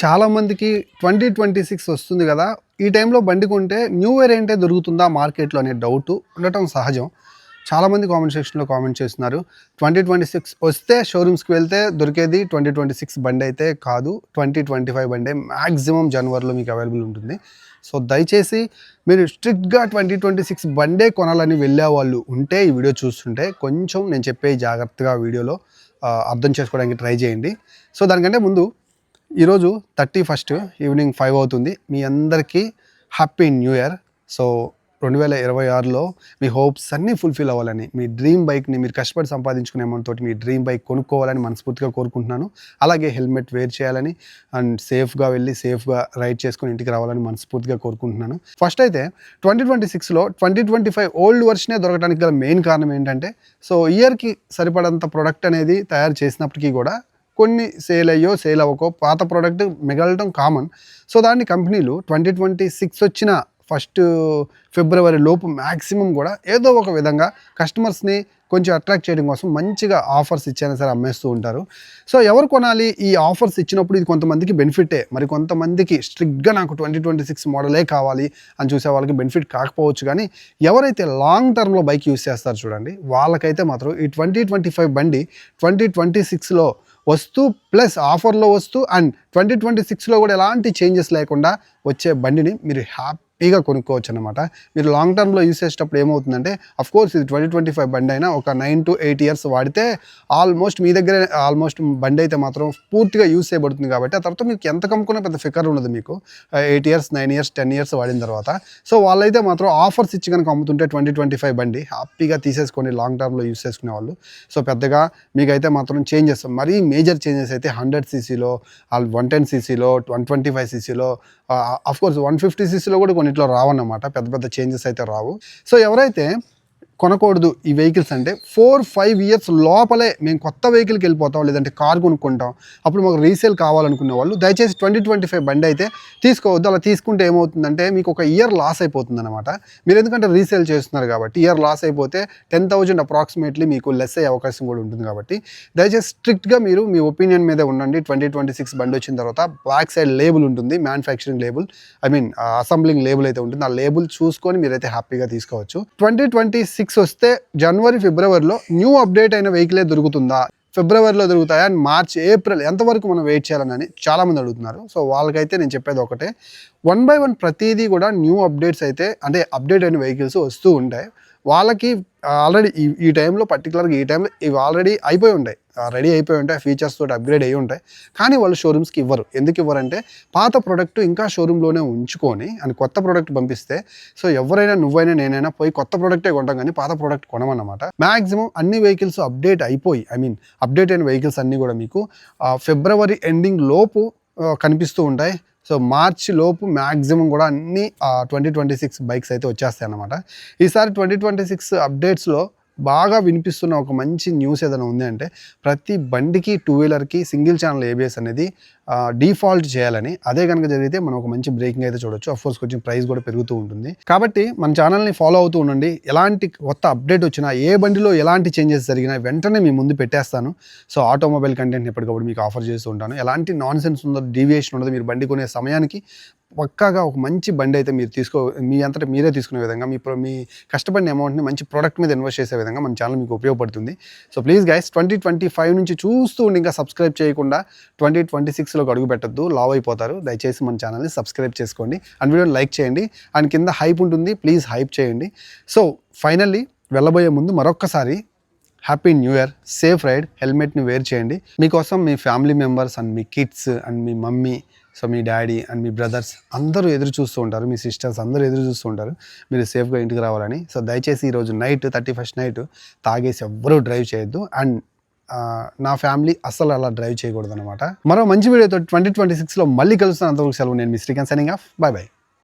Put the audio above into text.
చాలామందికి 2026 వస్తుంది కదా! ఈ టైంలో బండి కొంటే న్యూ వేరియంటే దొరుకుతుందా మార్కెట్‌లో అనే డౌటు ఉండటం సహజం. చాలామంది కామెంట్ సెక్షన్‌లో కామెంట్ చేస్తున్నారు. 2026 వస్తే షోరూమ్స్‌కి వెళ్తే దొరికేది 2026 బండయితే కాదు. 2025 బండే మాక్సిమం జనవరిలో మీకు అవైలబుల్ ఉంటుంది. సో, దయచేసి మీరు స్ట్రిక్ట్‌గా 2026 బండే కొనాలని వెళ్ళేవాళ్ళు ఉంటే ఈ వీడియో చూస్తుంటే కొంచెం నేను చెప్పే జాగ్రత్తగా వీడియోలో అర్థం చేసుకోవడానికి ట్రై చేయండి. సో, దానికంటే ముందు ఈరోజు 31 ఈవినింగ్ 5 అవుతుంది. మీ అందరికీ హ్యాపీ న్యూ ఇయర్. సో 2026లో మీ హోప్స్ అన్నీ ఫుల్ఫిల్ అవ్వాలని, మీ డ్రీమ్ బైక్ని మీరు కష్టపడి సంపాదించుకునే అమౌంట్ తోటి మీ డ్రీమ్ బైక్ కొనుక్కోవాలని మనస్ఫూర్తిగా కోరుకుంటున్నాను. అలాగే హెల్మెట్ వేర్ చేయాలని అండ్ సేఫ్గా వెళ్ళి సేఫ్గా రైడ్ చేసుకొని ఇంటికి రావాలని మనస్ఫూర్తిగా కోరుకుంటున్నాను. ఫస్ట్ అయితే 2026లో 2025 ఓల్డ్ వర్షనే దొరకడానికి గల మెయిన్ కారణం ఏంటంటే, సో ఇయర్కి సరిపడంత ప్రొడక్ట్ అనేది తయారు చేసినప్పటికీ కూడా కొన్ని సేల్ అయ్యో సేల్ అవ్వకో పాత ప్రోడక్ట్ మిగలటం కామన్. సో దాన్ని కంపెనీలు 2026 వచ్చిన ఫస్ట్ ఫిబ్రవరి లోపు మ్యాక్సిమం కూడా ఏదో ఒక విధంగా కస్టమర్స్ని కొంచెం అట్రాక్ట్ చేయడం కోసం మంచిగా ఆఫర్స్ ఇచ్చైనా సరే అమ్మేస్తూ ఉంటారు. సో ఎవరు కొనాలి ఈ ఆఫర్స్ ఇచ్చినప్పుడు? ఇది కొంతమందికి బెనిఫిటే, మరి కొంతమందికి స్ట్రిక్ట్గా నాకు 2026 మోడలే కావాలి అని చూసే వాళ్ళకి బెనిఫిట్ కాకపోవచ్చు. కానీ ఎవరైతే లాంగ్ టర్మ్లో బైక్ యూస్ చేస్తారు చూడండి, వాళ్ళకైతే మాత్రం ఈ 2025 బండి 2026లో వస్తూ ప్లస్ ఆఫర్లో వస్తూ అండ్ 2026లో కూడా ఎలాంటి చేంజెస్ లేకుండా వచ్చే బండిని మీరు హ్యాపీగా కొనుక్కోవచ్చు అనమాట. మీరు లాంగ్ టర్మ్లో యూస్ చేసేటప్పుడు ఏమవుతుందంటే, అఫ్కోర్స్ ఇది 2025 బండి అయినా ఒక 9 to 8 years వాడితే ఆల్మోస్ట్ మీ దగ్గర బండి అయితే మాత్రం పూర్తిగా యూస్ చేయబడుతుంది కాబట్టి ఆ తర్వాత మీకు ఎంత కమ్ముకున్నా పెద్ద ఫికర్ ఉండదు. మీకు 8 years 9 years 10 years వాడిన తర్వాత సో వాళ్ళైతే మాత్రం ఆఫర్స్ ఇచ్చి కనుక అమ్ముతుంటే 2025 బండి హ్యాపీగా తీసేసుకొని లాంగ్ టర్మ్లో యూస్ చేసుకునే వాళ్ళు. సో పెద్దగా మీకైతే మాత్రం చేంజెస్, మరీ మేజర్ చేంజెస్ అయితే 100cc 110cc 125cc of course 150cc కూడా కొన్నిట్లో రావన్నమాట. పెద్ద పెద్ద చేంజెస్ అయితే రావు. సో ఎవరైతే కొనకూడదు ఈ వెహికల్స్ అంటే 4-5 years లోపలే మేము కొత్త వెహికల్కి వెళ్ళిపోతాం, లేదంటే కార్ కొనుక్కుంటాం, అప్పుడు మాకు రీసేల్ కావాలనుకునే వాళ్ళు దయచేసి 2025 బండి అయితే తీసుకోవద్దు. అలా తీసుకుంటే ఏమవుతుందంటే మీకు ఒక ఇయర్ లాస్ అయిపోతుంది అనమాట. మీరు ఎందుకంటే రీసేల్ చేస్తున్నారు కాబట్టి ఇయర్ లాస్ అయిపోతే 10,000 అప్రాక్సిమేట్లీ మీకు లెస్ అయ్యే అవకాశం కూడా ఉంటుంది. కాబట్టి దయచేసి స్ట్రిక్ట్గా మీరు మీ ఒపీనియన్ మీదే ఉండండి. 2026 బండి వచ్చిన తర్వాత బ్యాక్ సైడ్ లేబుల్ ఉంటుంది, మ్యానుఫ్యాక్చరింగ్ లేబుల్, అసెంబ్లింగ్ లేబుల్ అయితే ఉంటుంది. ఆ లేబుల్ చూసుకొని మీరైతే హ్యాపీగా తీసుకోవచ్చు. 2026 వస్తే జనవరి ఫిబ్రవరిలో న్యూ అప్డేట్ అయిన వెహికలే దొరుకుతుందా, ఫిబ్రవరిలో దొరుకుతాయా, మార్చ్ ఏప్రిల్ ఎంతవరకు మనం వెయిట్ చేయాలని చాలామంది అడుగుతున్నారు. సో వాళ్ళకైతే నేను చెప్పేది ఒకటే, 1 by 1 ప్రతిదీ కూడా న్యూ అప్డేట్స్ అయితే అంటే అప్డేట్ అయిన వెహికల్స్ వస్తూ ఉంటాయి. వాళ్ళకి ఆల్రెడీ ఈ టైంలో పర్టికులర్గా ఈ టైంలో ఇవి ఆల్రెడీ అయిపోయి ఉంటాయి, రెడీ అయిపోయి ఉంటాయి, ఫీచర్స్ తోటి అప్గ్రేడ్ అయ్యి ఉంటాయి. కానీ వాళ్ళు షోరూమ్స్కి ఇవ్వరు. ఎందుకు ఇవ్వరంటే పాత ప్రోడక్ట్ ఇంకా షోరూంలోనే ఉంచుకొని అని కొత్త ప్రోడక్ట్ పంపిస్తే సో ఎవరైనా నువ్వైనా నేనైనా పోయి కొత్త ప్రోడక్టే కొంటాం కానీ పాత ప్రోడక్ట్ కొనమన్నమాట. మ్యాక్సిమం అన్ని వెహికల్స్ అప్డేట్ అయిపోయి అప్డేట్ అయిన వెహికల్స్ అన్నీ కూడా మీకు ఫిబ్రవరి ఎండింగ్ లోపు కనిపిస్తూ ఉంటాయి. సో మార్చ్ లోపు మ్యాక్సిమం కూడా అన్ని 2026 బైక్స్ అయితే వచ్చేస్తాయి అన్నమాట. ఈసారి 2026 అప్డేట్స్లో బాగా వినిపిస్తున్న ఒక మంచి న్యూస్ ఏదైనా ఉంది అంటే, ప్రతి బండికి 2-wheelerకి సింగిల్ ఛానల్ ABS అనేది డిఫాల్ట్ చేయాలని. అదే కనుక జరిగితే మనం ఒక మంచి బ్రేకింగ్ అయితే చూడొచ్చు. అఫ్కోర్స్ కొంచెం ప్రైస్ కూడా పెరుగుతూ ఉంటుంది. కాబట్టి మన ఛానల్ని ఫాలో అవుతూ ఉండండి. ఎలాంటి కొత్త అప్డేట్ వచ్చినా, ఏ బండిలో ఎలాంటి చేంజెస్ జరిగినా వెంటనే మీ ముందు పెట్టేస్తాను. సో ఆటోమొబైల్ కంటెంట్ ఎప్పటికప్పుడు మీకు ఆఫర్ చేస్తూ ఉంటాను. ఎలాంటి నాన్ సెన్స్ ఉండదు, డీవియేషన్ ఉండదు. మీరు బండి కొనే సమయానికి పక్కాగా ఒక మంచి బండి అయితే మీరు మీ అంతటా మీరే తీసుకునే విధంగా మీ కష్టపడిన అమౌంట్ని మంచి ప్రోడక్ట్ మీద ఇన్వెస్ట్ చేసే విధంగా మన ఛానల్ మీకు ఉపయోగపడుతుంది. సో ప్లీజ్ గైస్ 2025 నుంచి చూస్తూ ఉండి ఇంకా సబ్స్క్రైబ్ చేయకుండా 2026లోకి అడుగు పెట్టద్దు, లావ్ అయిపోతారు. దయచేసి మన ఛానల్ని సబ్స్క్రైబ్ చేసుకోండి అండ్ వీడియోని లైక్ చేయండి. అండ్ కింద హైప్ ఉంటుంది, ప్లీజ్ హైప్ చేయండి. సో ఫైనల్లీ వెళ్ళబోయే ముందు మరొక్కసారి happy new year, safe ride, హెల్మెట్ని వేర్ చేయండి. మీకోసం మీ ఫ్యామిలీ మెంబర్స్ అండ్ మీ కిడ్స్ అండ్ మీ మమ్మీ, సో మీ డాడీ అండ్ మీ బ్రదర్స్ అందరూ ఎదురు చూస్తూ ఉంటారు, మీ సిస్టర్స్ అందరూ ఎదురు చూస్తూ ఉంటారు మీరు సేఫ్గా ఇంటికి రావాలని. సో దయచేసి ఈరోజు నైట్ 31st నైట్ తాగేసి ఎవ్వరూ డ్రైవ్ చేయొద్దు. అండ్ నా ఫ్యామిలీ అస్సలు అలా డ్రైవ్ చేయకూడదు అనమాట. మరో మంచి వీడియోతో 2026లో మళ్ళీ కలుస్తాను. అంతవరకు సెలవు. నేను మీ Srikanth signing off. Bye bye.